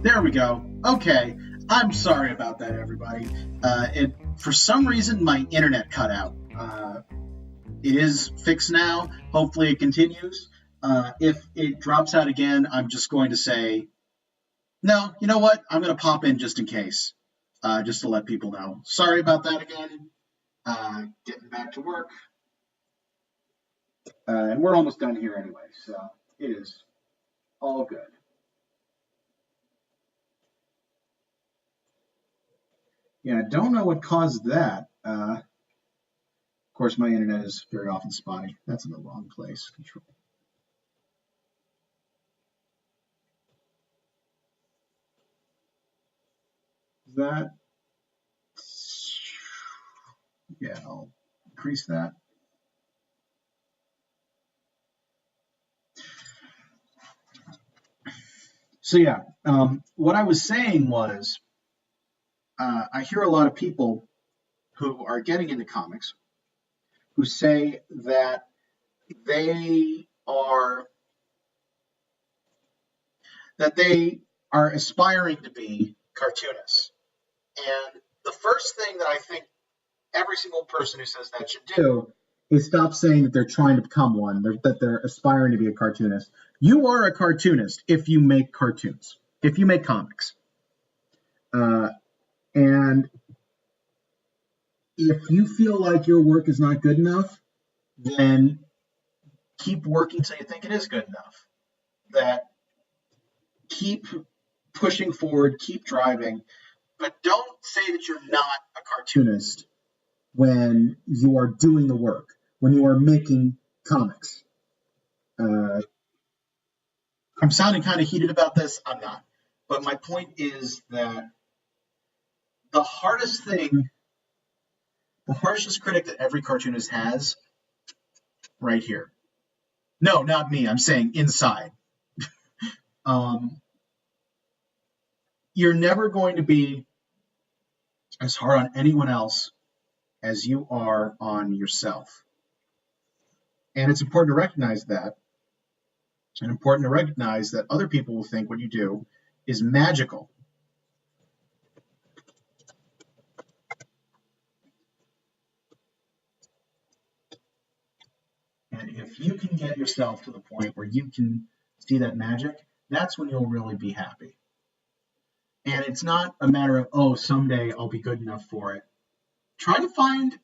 There we go. Okay, I'm sorry about that, everybody. For some reason, my internet cut out. It is fixed now. Hopefully it continues. If it drops out again, I'm just going to say, no, you know what? I'm going to pop in just in case, just to let people know. Sorry about that again. Getting back to work. And we're almost done here anyway, so it is all good. Yeah, I don't know what caused that. Of course, my internet is very often spotty. That's in the wrong place. Control. That. Yeah, I'll increase that. So yeah, what I was saying was, I hear a lot of people who are getting into comics who say that they are aspiring to be cartoonists. And the first thing that I think every single person who says that should do is stop saying that they're trying to become one, that they're aspiring to be a cartoonist. You are a cartoonist if you make cartoons, if you make comics. And if you feel like your work is not good enough, then keep working till you think it is good enough. That keep pushing forward, keep driving, but don't say that you're not a cartoonist when you are doing the work, when you are making comics. I'm sounding kind of heated about this. I'm not. But my point is that the harshest critic that every cartoonist has, right here. No, not me. I'm saying inside. You're never going to be as hard on anyone else as you are on yourself. And it's important to recognize that. And important to recognize that other people will think what you do is magical. And if you can get yourself to the point where you can see that magic, that's when you'll really be happy. And it's not a matter of, oh, someday I'll be good enough for it. Try to find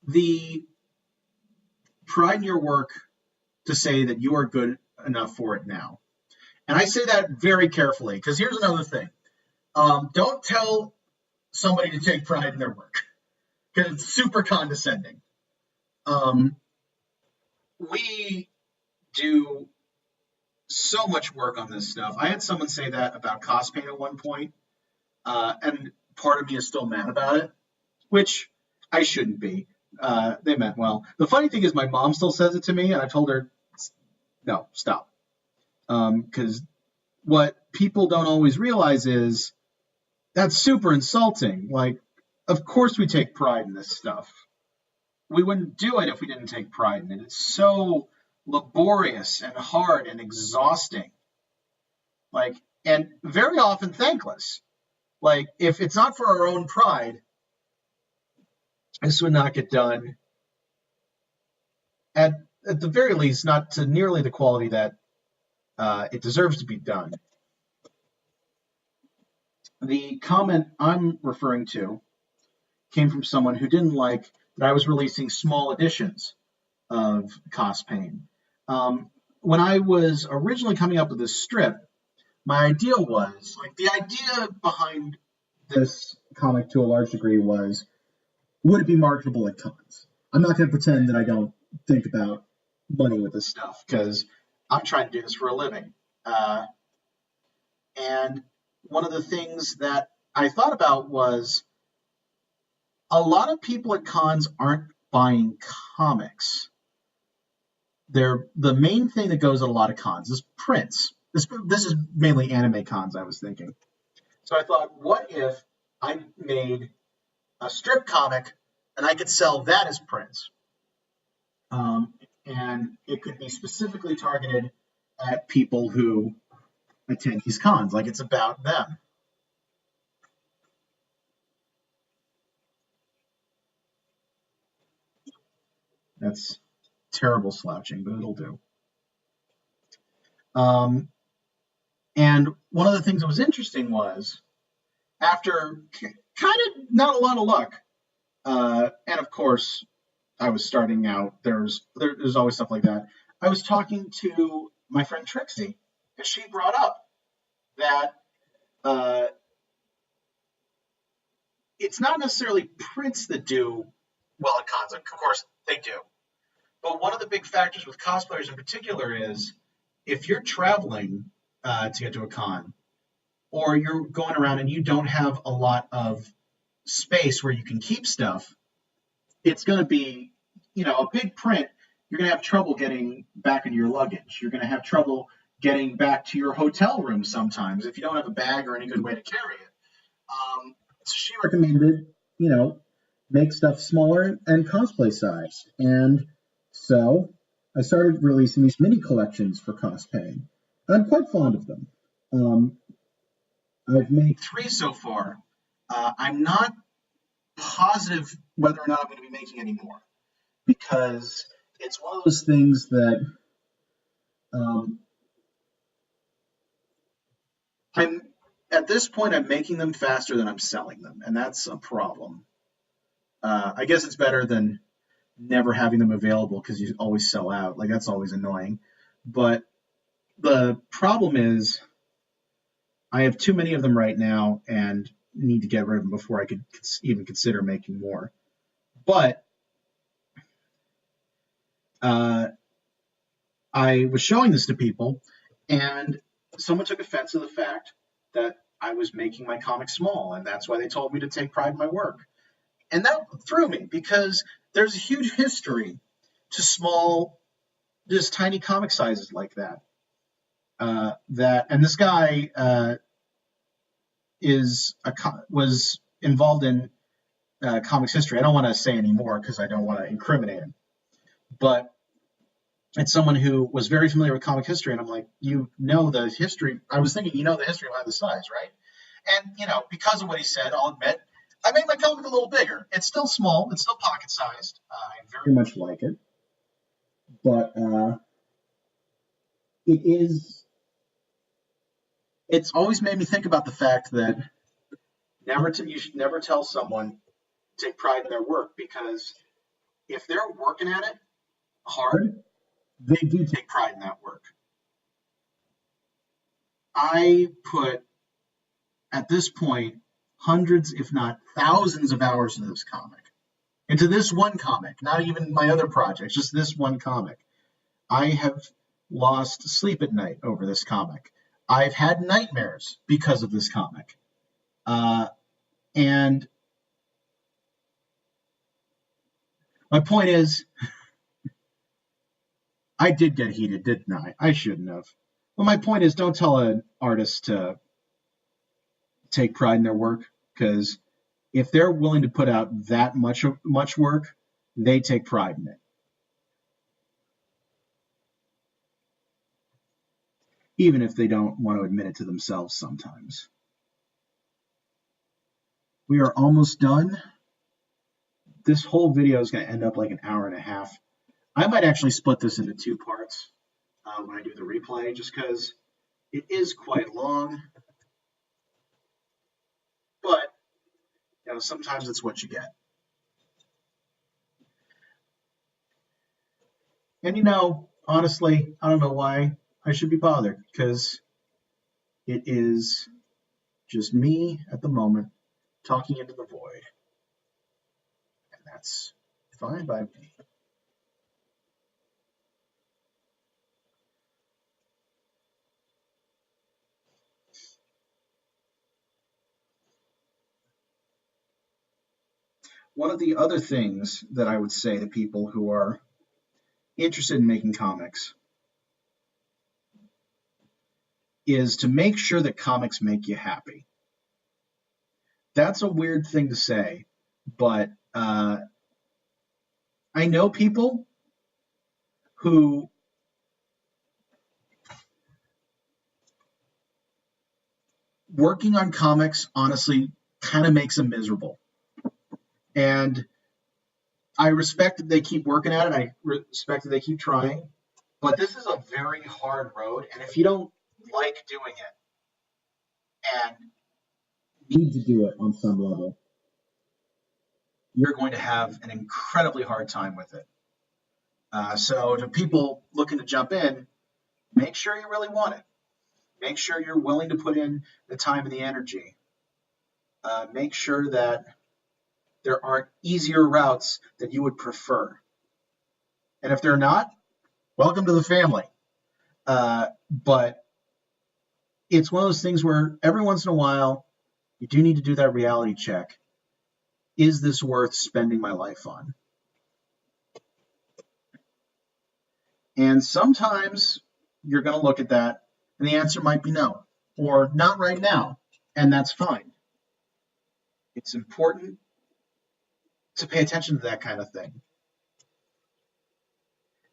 the pride in your work to say that you are good enough for it now. And I say that very carefully, because here's another thing. Don't tell somebody to take pride in their work, because it's super condescending. We do so much work on this stuff. I had someone say that about CosPain at one point, and part of me is still mad about it, which I shouldn't be. They meant well. The funny thing is my mom still says it to me, and I told her, no, stop. Because what people don't always realize is that's super insulting. Like, of course we take pride in this stuff. We wouldn't do it if we didn't take pride in it. It's so laborious and hard and exhausting. Like, and very often thankless. Like, if it's not for our own pride, this would not get done. At the very least, not to nearly the quality that it deserves to be done. The comment I'm referring to came from someone who didn't like that I was releasing small editions of CosPain. When I was originally coming up with this strip, my idea was, like, the idea behind this comic to a large degree was, would it be marketable at cons? I'm not going to pretend that I don't think about money with this stuff, because I'm trying to do this for a living. And one of the things that I thought about was, a lot of people at cons aren't buying comics. The main thing that goes at a lot of cons is prints. This is mainly anime cons, I was thinking. So I thought, what if I made a strip comic and I could sell that as prints? And it could be specifically targeted at people who attend these cons, like it's about them. That's terrible slouching, but it'll do. And one of the things that was interesting was after kind of not a lot of luck, and of course I was starting out. There's always stuff like that. I was talking to my friend Trixie, and she brought up that uh, it's not necessarily prints that do well at cons. Of course, they do. But one of the big factors with cosplayers in particular is if you're traveling to get to a con, or you're going around and you don't have a lot of space where you can keep stuff, it's going to be, a big print. You're going to have trouble getting back into your luggage. You're going to have trouble getting back to your hotel room sometimes if you don't have a bag or any good way to carry it. So she recommended, make stuff smaller and cosplay size. And so I started releasing these mini collections for CosPain. I'm quite fond of them. I've made 3 so far. I'm not positive whether or not I'm going to be making any more because it's one of those things that I'm at this point I'm making them faster than I'm selling them, and that's a problem. I guess it's better than never having them available because you always sell out. Like that's always annoying. But the problem is I have too many of them right now and need to get rid of them before I could even consider making more. But I was showing this to people, and someone took offense to the fact that I was making my comics small, and that's why they told me to take pride in my work. And that threw me because there's a huge history to small, just tiny comic sizes like that. And this guy was involved in comics history. I don't want to say any more because I don't want to incriminate him, but it's someone who was very familiar with comic history, and I'm like, the history. I was thinking, the history behind the size, right? And because of what he said, I'll admit, I made my comic a little bigger. It's still small. It's still pocket sized. I very much like it, but it is. It's always made me think about the fact that you should never tell someone to take pride in their work, because if they're working at it hard, they do take pride in that work. I put, at this point, hundreds, if not thousands of hours into this one comic, not even my other projects, just this one comic. I have lost sleep at night over this comic. I've had nightmares because of this comic. And my point is, I did get heated, didn't I? I shouldn't have. But my point is, don't tell an artist to take pride in their work, because if they're willing to put out that much work, they take pride in it. Even if they don't want to admit it to themselves sometimes. We are almost done. This whole video is going to end up like an hour and a half. I might actually split this into 2 parts when I do the replay, just because it is quite long. But sometimes it's what you get. And honestly, I don't know why I should be bothered, because it is just me at the moment talking into the void. And that's fine by me. One of the other things that I would say to people who are interested in making comics is to make sure that comics make you happy. That's a weird thing to say, but I know people who working on comics, honestly, kind of makes them miserable. And I respect that they keep working at it. I respect that they keep trying. But this is a very hard road. And if you don't like doing it and need to do it on some level, you're going to have an incredibly hard time with it. So to people looking to jump in, make sure you really want it. Make sure you're willing to put in the time and the energy. Make sure that there aren't easier routes that you would prefer. And if they're not, welcome to the family. But it's one of those things where every once in a while, you do need to do that reality check. Is this worth spending my life on? And sometimes you're going to look at that, and the answer might be no, or not right now, and that's fine. It's important to pay attention to that kind of thing.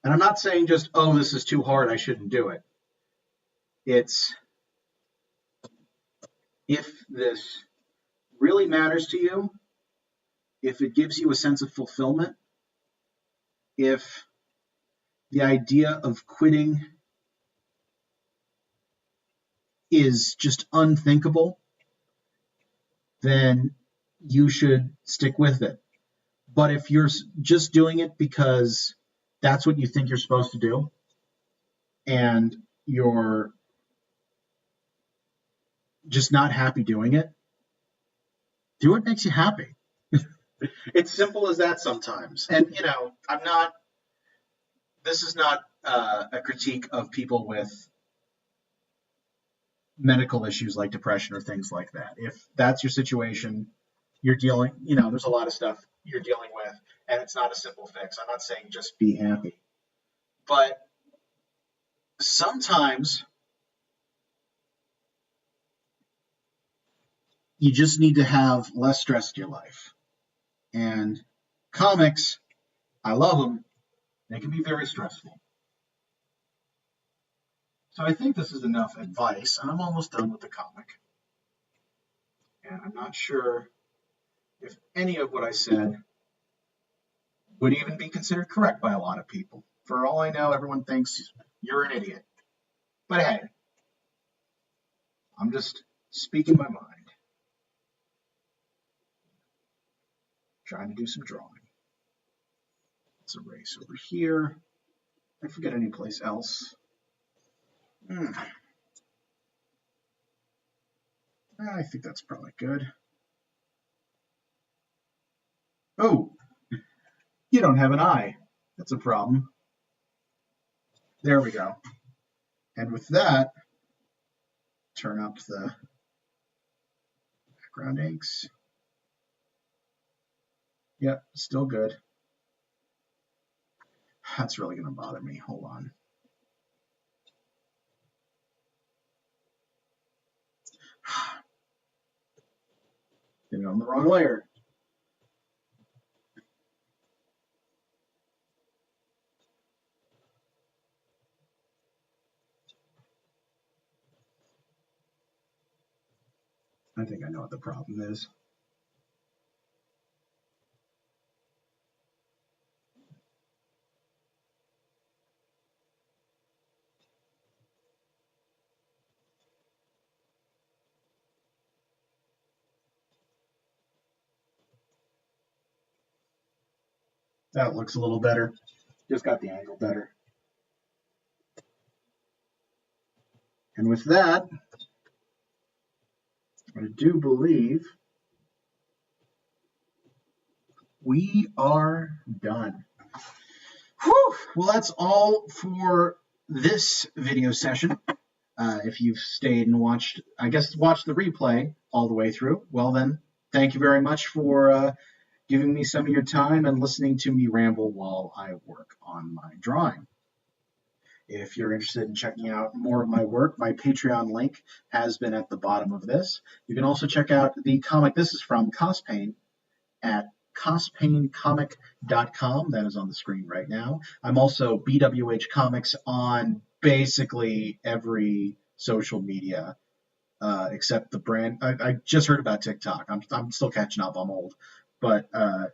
And I'm not saying just, oh, this is too hard, I shouldn't do it. It's, if this really matters to you, if it gives you a sense of fulfillment, if the idea of quitting is just unthinkable, then you should stick with it. But if you're just doing it because that's what you think you're supposed to do, and you're just not happy doing it, do what makes you happy. It's simple as that sometimes. And, this is not a critique of people with medical issues like depression or things like that. If that's your situation, you're dealing, there's a lot of stuff you're dealing with, and it's not a simple fix. I'm not saying just be happy. But sometimes you just need to have less stress in your life. And comics, I love them. They can be very stressful. So I think this is enough advice, and I'm almost done with the comic. And I'm not sure if any of what I said would even be considered correct by a lot of people. For all I know, everyone thinks you're an idiot. But hey, I'm just speaking my mind. Trying to do some drawing. Let's erase over here. I forget any place else. I think that's probably good. Oh, you don't have an eye. That's a problem. There we go. And with that, turn up the background inks. Yep, still good. That's really going to bother me. Hold on. Did it on the wrong layer. I think I know what the problem is. That looks a little better. Just got the angle better. And with that, I do believe we are done. Whew. Well, that's all for this video session. If you've stayed and watched the replay all the way through, well then, thank you very much for giving me some of your time and listening to me ramble while I work on my drawing. If you're interested in checking out more of my work, my Patreon link has been at the bottom of this. You can also check out the comic this is from CosPain at CosPainComic.com. That is on the screen right now. I'm also BWH Comics on basically every social media except the brand. I just heard about TikTok. I'm still catching up. I'm old, but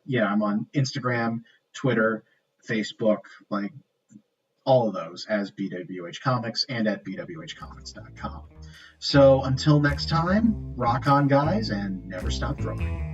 yeah, I'm on Instagram, Twitter, Facebook, like all of those as BWH Comics and at bwhcomics.com. So until next time, rock on, guys, and never stop drawing.